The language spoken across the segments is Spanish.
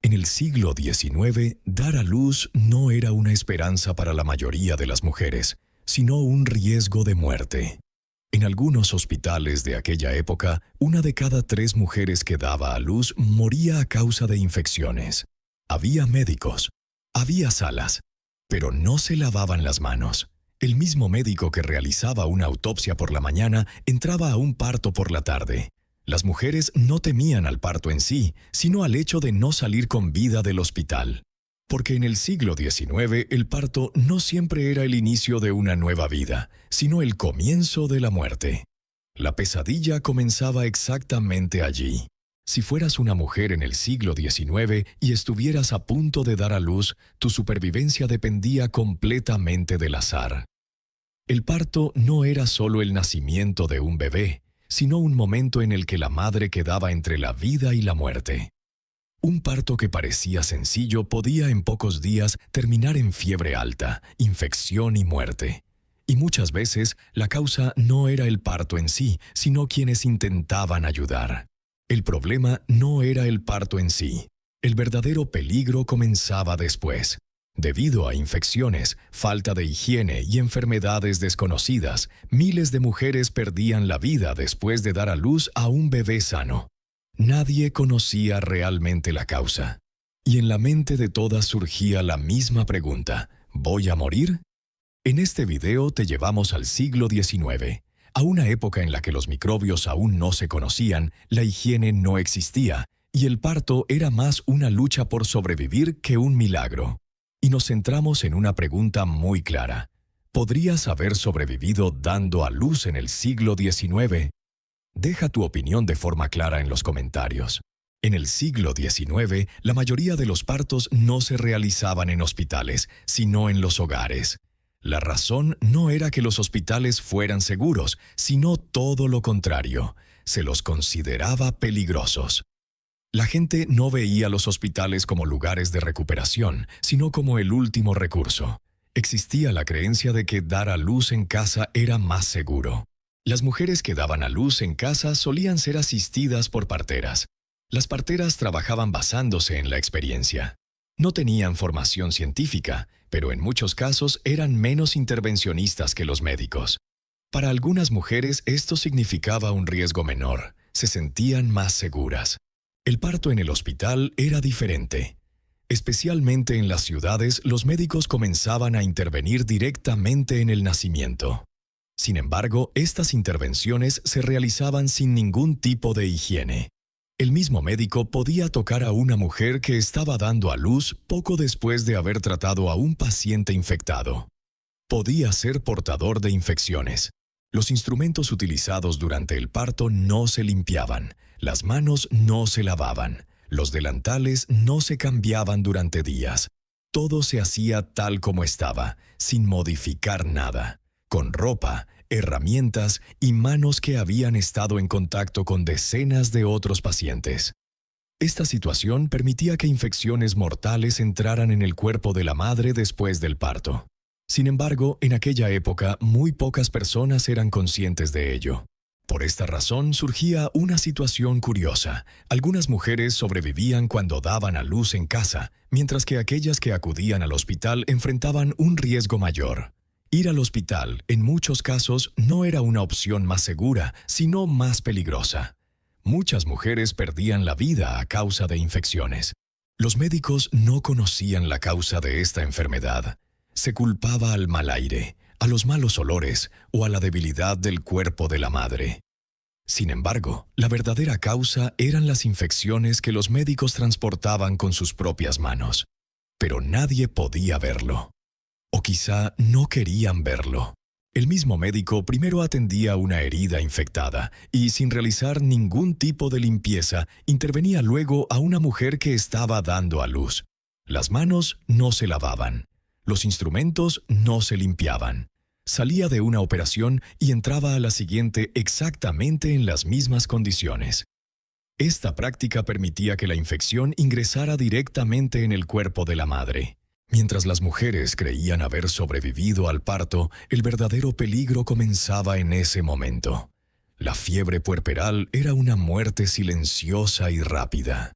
En el siglo XIX, dar a luz no era una esperanza para la mayoría de las mujeres, sino un riesgo de muerte. En algunos hospitales de aquella época, 1 de cada 3 mujeres que daba a luz moría a causa de infecciones. Había médicos, había salas, pero no se lavaban las manos. El mismo médico que realizaba una autopsia por la mañana entraba a un parto por la tarde. Las mujeres no temían al parto en sí, sino al hecho de no salir con vida del hospital. Porque en el siglo XIX el parto no siempre era el inicio de una nueva vida, sino el comienzo de la muerte. La pesadilla comenzaba exactamente allí. Si fueras una mujer en el siglo XIX y estuvieras a punto de dar a luz, tu supervivencia dependía completamente del azar. El parto no era solo el nacimiento de un bebé, sino un momento en el que la madre quedaba entre la vida y la muerte. Un parto que parecía sencillo podía en pocos días terminar en fiebre alta, infección y muerte. Y muchas veces la causa no era el parto en sí, sino quienes intentaban ayudar. El problema no era el parto en sí. El verdadero peligro comenzaba después. Debido a infecciones, falta de higiene y enfermedades desconocidas, miles de mujeres perdían la vida después de dar a luz a un bebé sano. Nadie conocía realmente la causa. Y en la mente de todas surgía la misma pregunta: ¿voy a morir? En este video te llevamos al siglo XIX, a una época en la que los microbios aún no se conocían, la higiene no existía, y el parto era más una lucha por sobrevivir que un milagro. Y nos centramos en una pregunta muy clara: ¿podrías haber sobrevivido dando a luz en el siglo XIX? Deja tu opinión de forma clara en los comentarios. En el siglo XIX, la mayoría de los partos no se realizaban en hospitales, sino en los hogares. La razón no era que los hospitales fueran seguros, sino todo lo contrario. Se los consideraba peligrosos. La gente no veía los hospitales como lugares de recuperación, sino como el último recurso. Existía la creencia de que dar a luz en casa era más seguro. Las mujeres que daban a luz en casa solían ser asistidas por parteras. Las parteras trabajaban basándose en la experiencia. No tenían formación científica, pero en muchos casos eran menos intervencionistas que los médicos. Para algunas mujeres esto significaba un riesgo menor. Se sentían más seguras. El parto en el hospital era diferente. Especialmente en las ciudades, los médicos comenzaban a intervenir directamente en el nacimiento. Sin embargo, estas intervenciones se realizaban sin ningún tipo de higiene. El mismo médico podía tocar a una mujer que estaba dando a luz poco después de haber tratado a un paciente infectado. Podía ser portador de infecciones. Los instrumentos utilizados durante el parto no se limpiaban, las manos no se lavaban, los delantales no se cambiaban durante días. Todo se hacía tal como estaba, sin modificar nada, con ropa, herramientas y manos que habían estado en contacto con decenas de otros pacientes. Esta situación permitía que infecciones mortales entraran en el cuerpo de la madre después del parto. Sin embargo, en aquella época, muy pocas personas eran conscientes de ello. Por esta razón surgía una situación curiosa. Algunas mujeres sobrevivían cuando daban a luz en casa, mientras que aquellas que acudían al hospital enfrentaban un riesgo mayor. Ir al hospital, en muchos casos, no era una opción más segura, sino más peligrosa. Muchas mujeres perdían la vida a causa de infecciones. Los médicos no conocían la causa de esta enfermedad. Se culpaba al mal aire, a los malos olores o a la debilidad del cuerpo de la madre. Sin embargo, la verdadera causa eran las infecciones que los médicos transportaban con sus propias manos. Pero nadie podía verlo. O quizá no querían verlo. El mismo médico primero atendía una herida infectada y, sin realizar ningún tipo de limpieza, intervenía luego a una mujer que estaba dando a luz. Las manos no se lavaban. Los instrumentos no se limpiaban. Salía de una operación y entraba a la siguiente exactamente en las mismas condiciones. Esta práctica permitía que la infección ingresara directamente en el cuerpo de la madre. Mientras las mujeres creían haber sobrevivido al parto, el verdadero peligro comenzaba en ese momento. La fiebre puerperal era una muerte silenciosa y rápida.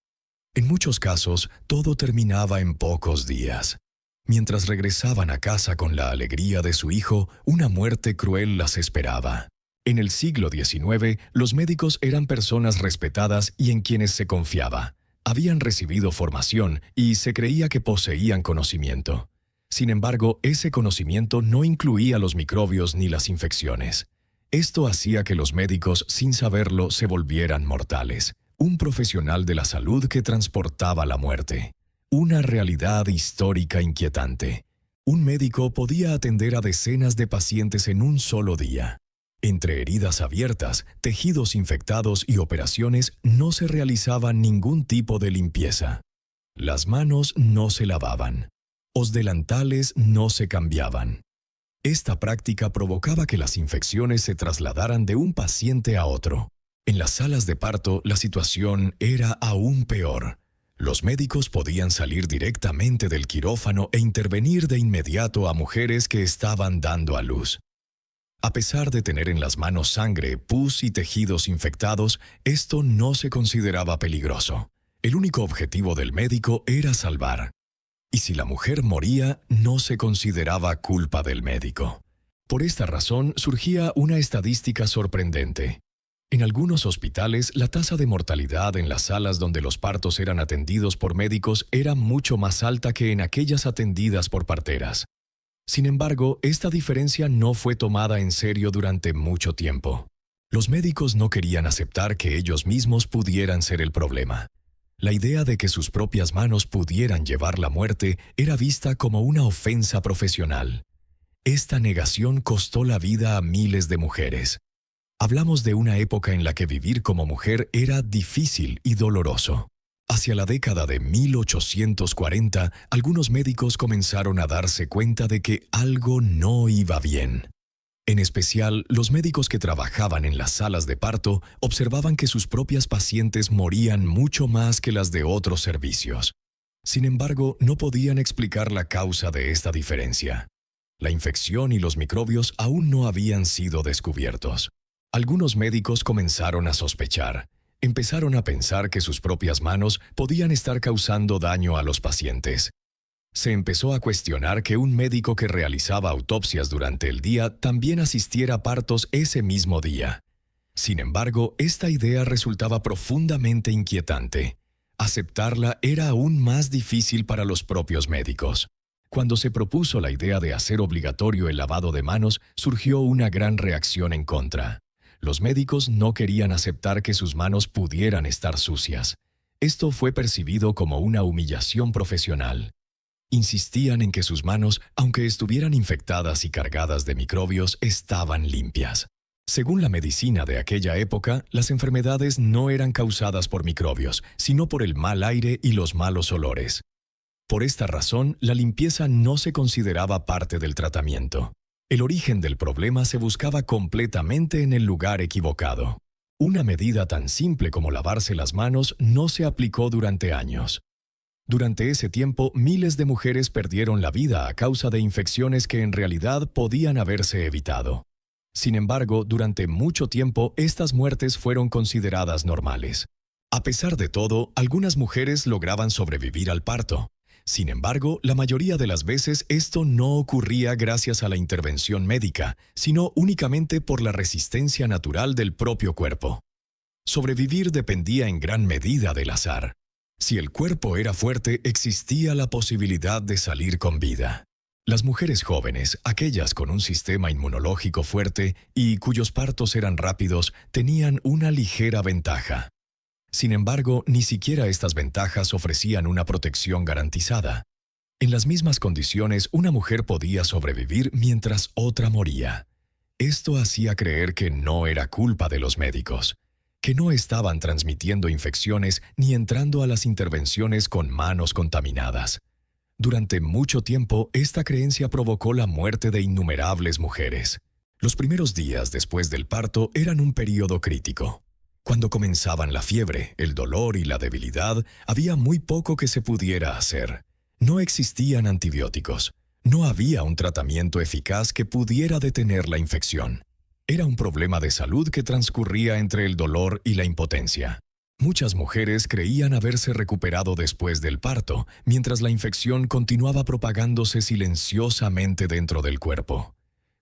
En muchos casos, todo terminaba en pocos días. Mientras regresaban a casa con la alegría de su hijo, una muerte cruel las esperaba. En el siglo XIX, los médicos eran personas respetadas y en quienes se confiaba. Habían recibido formación y se creía que poseían conocimiento. Sin embargo, ese conocimiento no incluía los microbios ni las infecciones. Esto hacía que los médicos, sin saberlo, se volvieran mortales. Un profesional de la salud que transportaba la muerte. Una realidad histórica inquietante. Un médico podía atender a decenas de pacientes en un solo día. Entre heridas abiertas, tejidos infectados y operaciones no se realizaba ningún tipo de limpieza. Las manos no se lavaban. Los delantales no se cambiaban. Esta práctica provocaba que las infecciones se trasladaran de un paciente a otro. En las salas de parto, la situación era aún peor. Los médicos podían salir directamente del quirófano e intervenir de inmediato a mujeres que estaban dando a luz. A pesar de tener en las manos sangre, pus y tejidos infectados, esto no se consideraba peligroso. El único objetivo del médico era salvar. Y si la mujer moría, no se consideraba culpa del médico. Por esta razón surgía una estadística sorprendente. En algunos hospitales, la tasa de mortalidad en las salas donde los partos eran atendidos por médicos era mucho más alta que en aquellas atendidas por parteras. Sin embargo, esta diferencia no fue tomada en serio durante mucho tiempo. Los médicos no querían aceptar que ellos mismos pudieran ser el problema. La idea de que sus propias manos pudieran llevar la muerte era vista como una ofensa profesional. Esta negación costó la vida a miles de mujeres. Hablamos de una época en la que vivir como mujer era difícil y doloroso. Hacia la década de 1840, algunos médicos comenzaron a darse cuenta de que algo no iba bien. En especial, los médicos que trabajaban en las salas de parto observaban que sus propias pacientes morían mucho más que las de otros servicios. Sin embargo, no podían explicar la causa de esta diferencia. La infección y los microbios aún no habían sido descubiertos. Algunos médicos comenzaron a sospechar. Empezaron a pensar que sus propias manos podían estar causando daño a los pacientes. Se empezó a cuestionar que un médico que realizaba autopsias durante el día también asistiera a partos ese mismo día. Sin embargo, esta idea resultaba profundamente inquietante. Aceptarla era aún más difícil para los propios médicos. Cuando se propuso la idea de hacer obligatorio el lavado de manos, surgió una gran reacción en contra. Los médicos no querían aceptar que sus manos pudieran estar sucias. Esto fue percibido como una humillación profesional. Insistían en que sus manos, aunque estuvieran infectadas y cargadas de microbios, estaban limpias. Según la medicina de aquella época, las enfermedades no eran causadas por microbios, sino por el mal aire y los malos olores. Por esta razón, la limpieza no se consideraba parte del tratamiento. El origen del problema se buscaba completamente en el lugar equivocado. Una medida tan simple como lavarse las manos no se aplicó durante años. Durante ese tiempo, miles de mujeres perdieron la vida a causa de infecciones que en realidad podían haberse evitado. Sin embargo, durante mucho tiempo, estas muertes fueron consideradas normales. A pesar de todo, algunas mujeres lograban sobrevivir al parto. Sin embargo, la mayoría de las veces esto no ocurría gracias a la intervención médica, sino únicamente por la resistencia natural del propio cuerpo. Sobrevivir dependía en gran medida del azar. Si el cuerpo era fuerte, existía la posibilidad de salir con vida. Las mujeres jóvenes, aquellas con un sistema inmunológico fuerte y cuyos partos eran rápidos, tenían una ligera ventaja. Sin embargo, ni siquiera estas ventajas ofrecían una protección garantizada. En las mismas condiciones, una mujer podía sobrevivir mientras otra moría. Esto hacía creer que no era culpa de los médicos, que no estaban transmitiendo infecciones ni entrando a las intervenciones con manos contaminadas. Durante mucho tiempo, esta creencia provocó la muerte de innumerables mujeres. Los primeros días después del parto eran un período crítico. Cuando comenzaban la fiebre, el dolor y la debilidad, había muy poco que se pudiera hacer. No existían antibióticos. No había un tratamiento eficaz que pudiera detener la infección. Era un problema de salud que transcurría entre el dolor y la impotencia. Muchas mujeres creían haberse recuperado después del parto, mientras la infección continuaba propagándose silenciosamente dentro del cuerpo.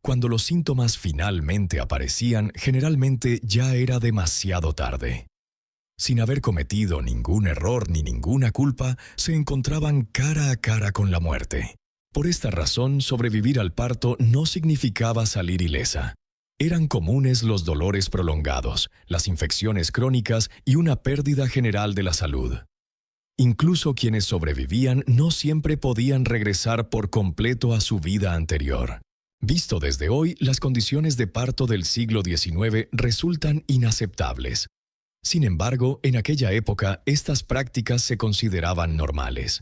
Cuando los síntomas finalmente aparecían, generalmente ya era demasiado tarde. Sin haber cometido ningún error ni ninguna culpa, se encontraban cara a cara con la muerte. Por esta razón, sobrevivir al parto no significaba salir ilesa. Eran comunes los dolores prolongados, las infecciones crónicas y una pérdida general de la salud. Incluso quienes sobrevivían no siempre podían regresar por completo a su vida anterior. Visto desde hoy, las condiciones de parto del siglo XIX resultan inaceptables. Sin embargo, en aquella época, estas prácticas se consideraban normales.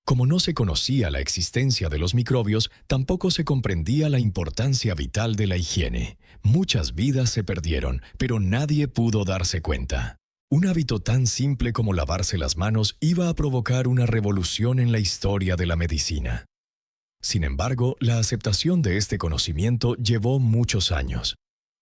Como no se conocía la existencia de los microbios, tampoco se comprendía la importancia vital de la higiene. Muchas vidas se perdieron, pero nadie pudo darse cuenta. Un hábito tan simple como lavarse las manos iba a provocar una revolución en la historia de la medicina. Sin embargo, la aceptación de este conocimiento llevó muchos años.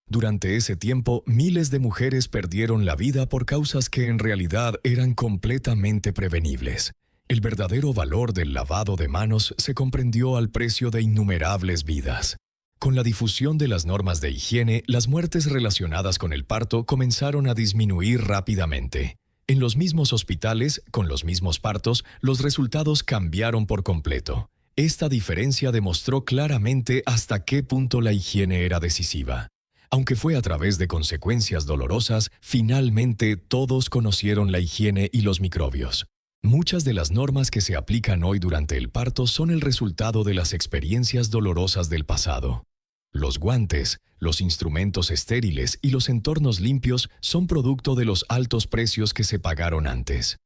Durante ese tiempo, miles de mujeres perdieron la vida por causas que en realidad eran completamente prevenibles. El verdadero valor del lavado de manos se comprendió al precio de innumerables vidas. Con la difusión de las normas de higiene, las muertes relacionadas con el parto comenzaron a disminuir rápidamente. En los mismos hospitales, con los mismos partos, los resultados cambiaron por completo. Esta diferencia demostró claramente hasta qué punto la higiene era decisiva. Aunque fue a través de consecuencias dolorosas, finalmente todos conocieron la higiene y los microbios. Muchas de las normas que se aplican hoy durante el parto son el resultado de las experiencias dolorosas del pasado. Los guantes, los instrumentos estériles y los entornos limpios son producto de los altos precios que se pagaron antes.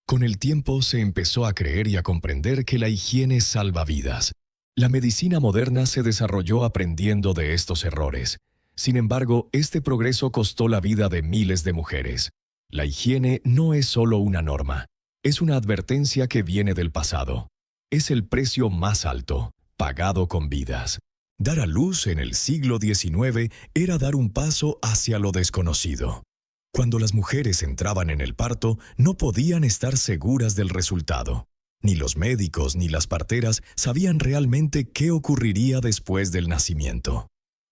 Con el tiempo se empezó a creer y a comprender que la higiene salva vidas. La medicina moderna se desarrolló aprendiendo de estos errores. Sin embargo, este progreso costó la vida de miles de mujeres. La higiene no es solo una norma. Es una advertencia que viene del pasado. Es el precio más alto, pagado con vidas. Dar a luz en el siglo XIX era dar un paso hacia lo desconocido. Cuando las mujeres entraban en el parto, no podían estar seguras del resultado. Ni los médicos ni las parteras sabían realmente qué ocurriría después del nacimiento.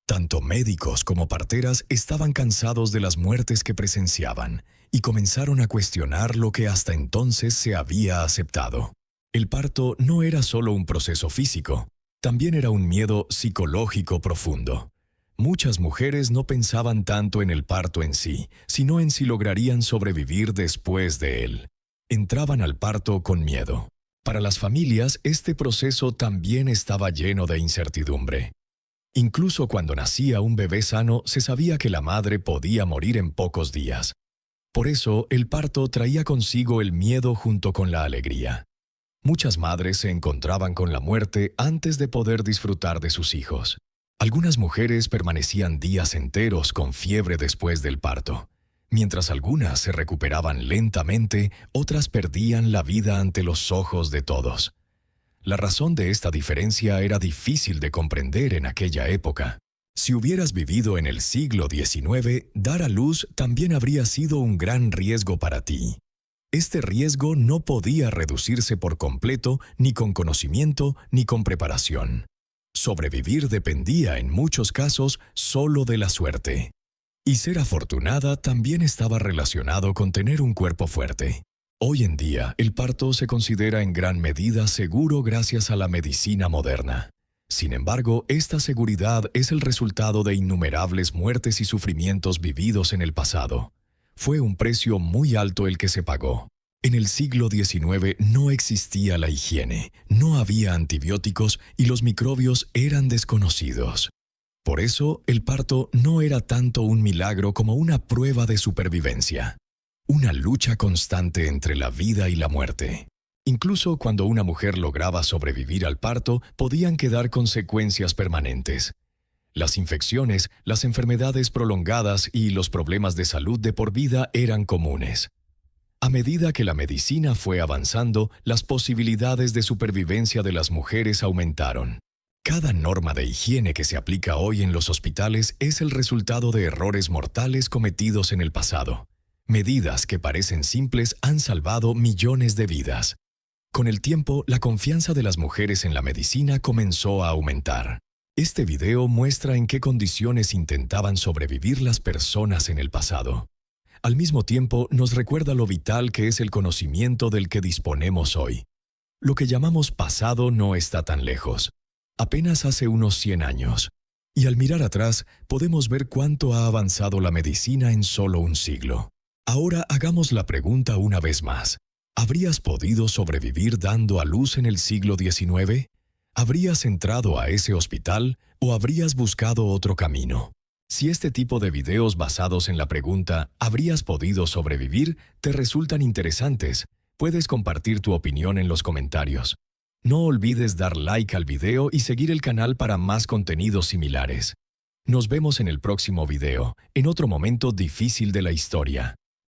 Tanto médicos como parteras estaban cansados de las muertes que presenciaban y comenzaron a cuestionar lo que hasta entonces se había aceptado. El parto no era solo un proceso físico, también era un miedo psicológico profundo. Muchas mujeres no pensaban tanto en el parto en sí, sino en si lograrían sobrevivir después de él. Entraban al parto con miedo. Para las familias, este proceso también estaba lleno de incertidumbre. Incluso cuando nacía un bebé sano, se sabía que la madre podía morir en pocos días. Por eso, el parto traía consigo el miedo junto con la alegría. Muchas madres se encontraban con la muerte antes de poder disfrutar de sus hijos. Algunas mujeres permanecían días enteros con fiebre después del parto. Mientras algunas se recuperaban lentamente, otras perdían la vida ante los ojos de todos. La razón de esta diferencia era difícil de comprender en aquella época. Si hubieras vivido en el siglo XIX, dar a luz también habría sido un gran riesgo para ti. Este riesgo no podía reducirse por completo, ni con conocimiento, ni con preparación. Sobrevivir dependía en muchos casos solo de la suerte. Y ser afortunada también estaba relacionado con tener un cuerpo fuerte. Hoy en día, el parto se considera en gran medida seguro gracias a la medicina moderna. Sin embargo, esta seguridad es el resultado de innumerables muertes y sufrimientos vividos en el pasado. Fue un precio muy alto el que se pagó. En el siglo XIX no existía la higiene, no había antibióticos y los microbios eran desconocidos. Por eso, el parto no era tanto un milagro como una prueba de supervivencia. Una lucha constante entre la vida y la muerte. Incluso cuando una mujer lograba sobrevivir al parto, podían quedar consecuencias permanentes. Las infecciones, las enfermedades prolongadas y los problemas de salud de por vida eran comunes. A medida que la medicina fue avanzando, las posibilidades de supervivencia de las mujeres aumentaron. Cada norma de higiene que se aplica hoy en los hospitales es el resultado de errores mortales cometidos en el pasado. Medidas que parecen simples han salvado millones de vidas. Con el tiempo, la confianza de las mujeres en la medicina comenzó a aumentar. Este video muestra en qué condiciones intentaban sobrevivir las personas en el pasado. Al mismo tiempo, nos recuerda lo vital que es el conocimiento del que disponemos hoy. Lo que llamamos pasado no está tan lejos, apenas hace unos 100 años. Y al mirar atrás, podemos ver cuánto ha avanzado la medicina en solo un siglo. Ahora hagamos la pregunta una vez más. ¿Habrías podido sobrevivir dando a luz en el siglo XIX? ¿Habrías entrado a ese hospital o habrías buscado otro camino? Si este tipo de videos basados en la pregunta ¿habrías podido sobrevivir? Te resultan interesantes, puedes compartir tu opinión en los comentarios. No olvides dar like al video y seguir el canal para más contenidos similares. Nos vemos en el próximo video, en otro momento difícil de la historia.